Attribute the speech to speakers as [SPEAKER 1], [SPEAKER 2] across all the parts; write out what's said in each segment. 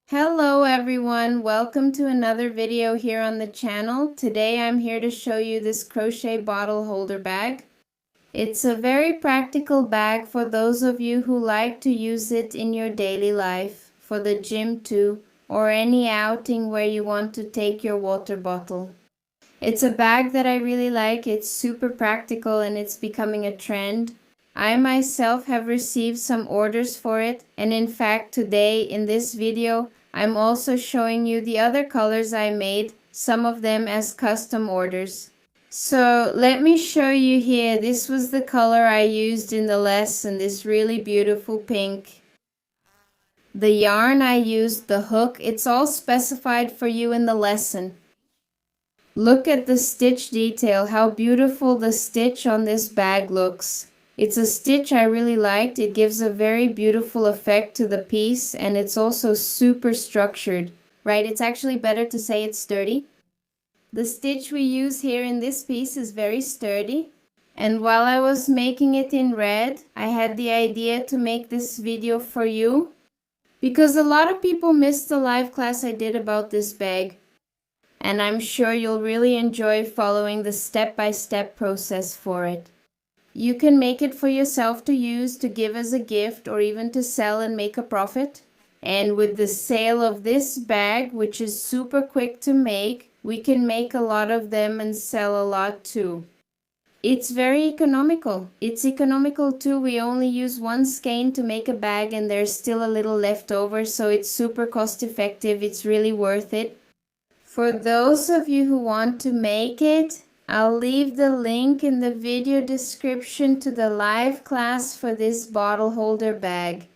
[SPEAKER 1] Hello everyone, welcome to another video here on the channel. Today I'm here to show you this crochet bottle holder bag. It's a very practical bag for those of you who like to use it in your daily life, for the gym too, or any outing where you want to take your water bottle. It's a bag that I really like. It's super practical and it's becoming a trend. I myself have received some orders for it, and in fact today in this video I'm also showing you the other colors I made, some of them as custom orders. So let me show you here. This was the color I used in the lesson, this really beautiful pink. The yarn I used, the hook, it's all specified for you in the lesson. Look at the stitch detail, how beautiful the stitch on this bag looks. It's a stitch I really liked. It gives a very beautiful effect to the piece, and it's also super structured. Right, it's actually better to say it's sturdy. The stitch we use here in this piece is very sturdy. And while I was making it in red, I had the idea to make this video for you, because a lot of people missed the live class I did about this bag. And I'm sure you'll really enjoy following the step-by-step process for it. You can make it for yourself to use, to give as a gift, or even to sell and make a profit. And with the sale of this bag, which is super quick to make, we can make a lot of them and sell a lot too. It's very economical. It's economical too. We only use one skein to make a bag and there's still a little left over, so it's super cost effective. It's really worth it. For those of you who want to make it, I'll leave the link in the video description to the live class for this bottle holder bag.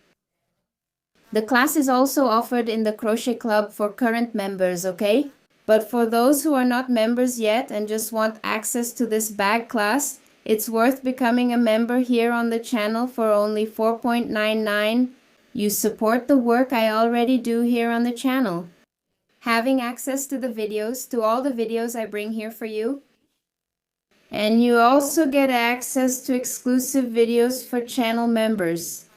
[SPEAKER 1] The class is also offered in the Crochet Club for current members, okay? But for those who are not members yet and just want access to this bag class, it's worth becoming a member here on the channel for only $4.99. You support the work I already do here on the channel. Having access to the videos, to all the videos I bring here for you. And you also get access to exclusive videos for channel members.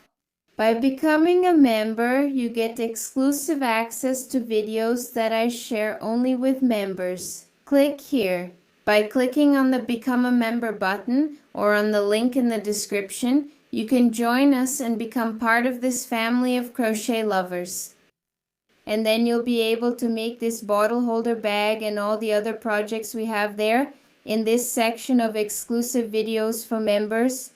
[SPEAKER 1] By becoming a member, you get exclusive access to videos that I share only with members. Click here. By clicking on the Become a Member button or on the link in the description, you can join us and become part of this family of crochet lovers. And then you'll be able to make this bottle holder bag and all the other projects we have there in this section of exclusive videos for members.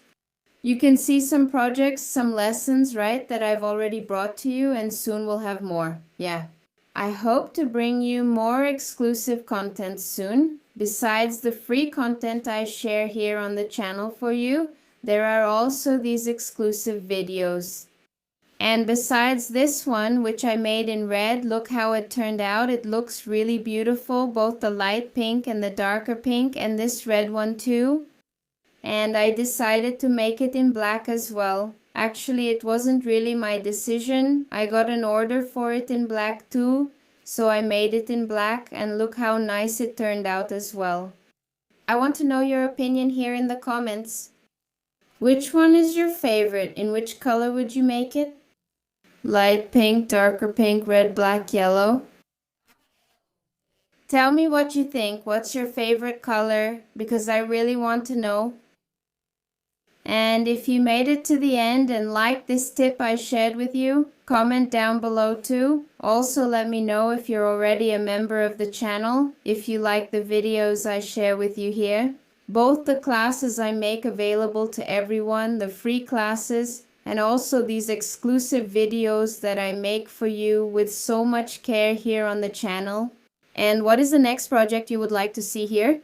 [SPEAKER 1] You can see some projects, some lessons, right, that I've already brought to you, and soon we'll have more. Yeah. I hope to bring you more exclusive content soon. Besides the free content I share here on the channel for you, there are also these exclusive videos. And besides this one, which I made in red, look how it turned out. It looks really beautiful, both the light pink and the darker pink, and this red one too. And I decided to make it in black as well. Actually, it wasn't really my decision. I got an order for it in black too, so I made it in black, and look how nice it turned out as well. I want to know your opinion here in the comments. Which one is your favorite? In which color would you make it? Light pink, darker pink, red, black, yellow. Tell me what you think. What's your favorite color? Because I really want to know. And if you made it to the end and liked this tip I shared with you, comment down below too. Also let me know if you're already a member of the channel, if you like the videos I share with you here. Both the classes I make available to everyone, the free classes, and also these exclusive videos that I make for you with so much care here on the channel. And what is the next project you would like to see here?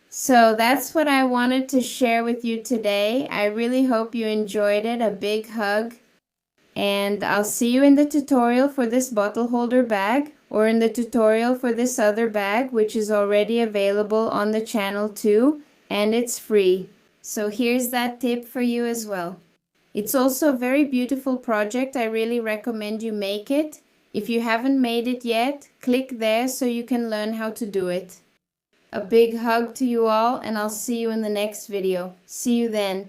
[SPEAKER 1] So that's what I wanted to share with you today. I really hope you enjoyed it. A big hug. And I'll see you in the tutorial for this bottle holder bag, or in the tutorial for this other bag, which is already available on the channel too, and it's free. So here's that tip for you as well. It's also a very beautiful project. I really recommend you make it. If you haven't made it yet, click there so you can learn how to do it. A big hug to you all, and I'll see you in the next video. See you then.